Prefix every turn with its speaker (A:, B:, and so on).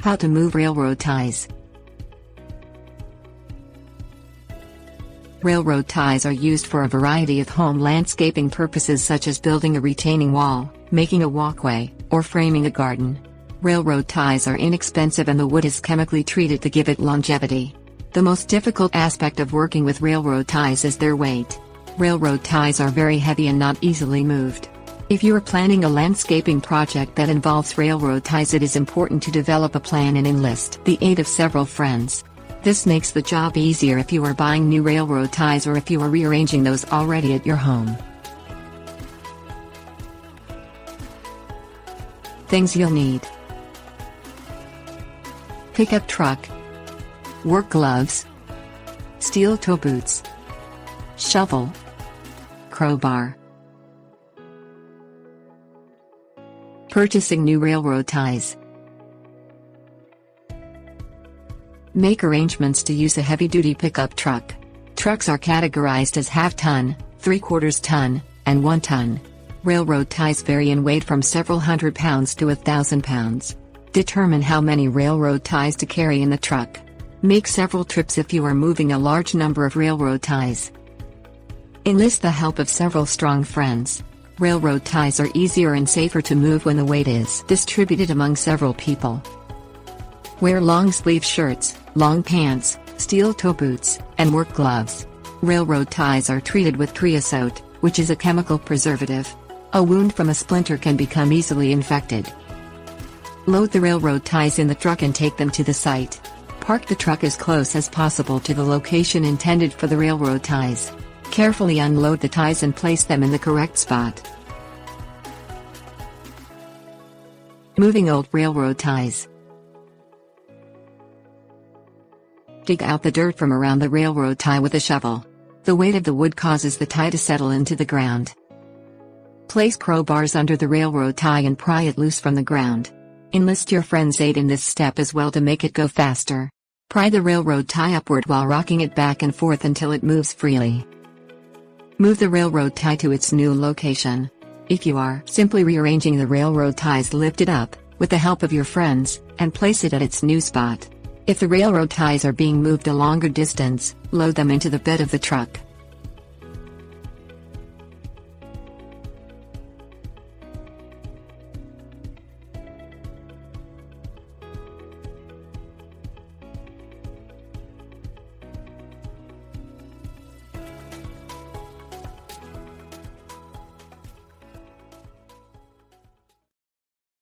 A: How to move railroad ties. Railroad ties are used for a variety of home landscaping purposes such as building a retaining wall, making a walkway, or framing a garden. Railroad ties are inexpensive and the wood is chemically treated to give it longevity. The most difficult aspect of working with railroad ties is their weight. Railroad ties are very heavy and not easily moved. If you are planning a landscaping project that involves railroad ties, it is important to develop a plan and enlist the aid of several friends. This makes the job easier if you are buying new railroad ties or if you are rearranging those already at your home. Things you'll need: pickup truck, work gloves, steel toe boots, shovel, crowbar. Purchasing new railroad ties. Make arrangements to use a heavy-duty pickup truck. Trucks are categorized as half-ton, 3/4 ton, and 1 ton. Railroad ties vary in weight from several hundred pounds to 1,000 pounds. Determine how many railroad ties to carry in the truck. Make several trips if you are moving a large number of railroad ties. Enlist the help of several strong friends. Railroad ties are easier and safer to move when the weight is distributed among several people. Wear long-sleeve shirts, long pants, steel toe boots, and work gloves. Railroad ties are treated with creosote, which is a chemical preservative. A wound from a splinter can become easily infected. Load the railroad ties in the truck and take them to the site. Park the truck as close as possible to the location intended for the railroad ties. Carefully unload the ties and place them in the correct spot. Moving old railroad ties. Dig out the dirt from around the railroad tie with a shovel. The weight of the wood causes the tie to settle into the ground. Place crowbars under the railroad tie and pry it loose from the ground. Enlist your friend's aid in this step as well to make it go faster. Pry the railroad tie upward while rocking it back and forth until it moves freely. Move the railroad tie to its new location. If you are simply rearranging the railroad ties, lift it up, with the help of your friends, and place it at its new spot. If the railroad ties are being moved a longer distance, load them into the bed of the truck.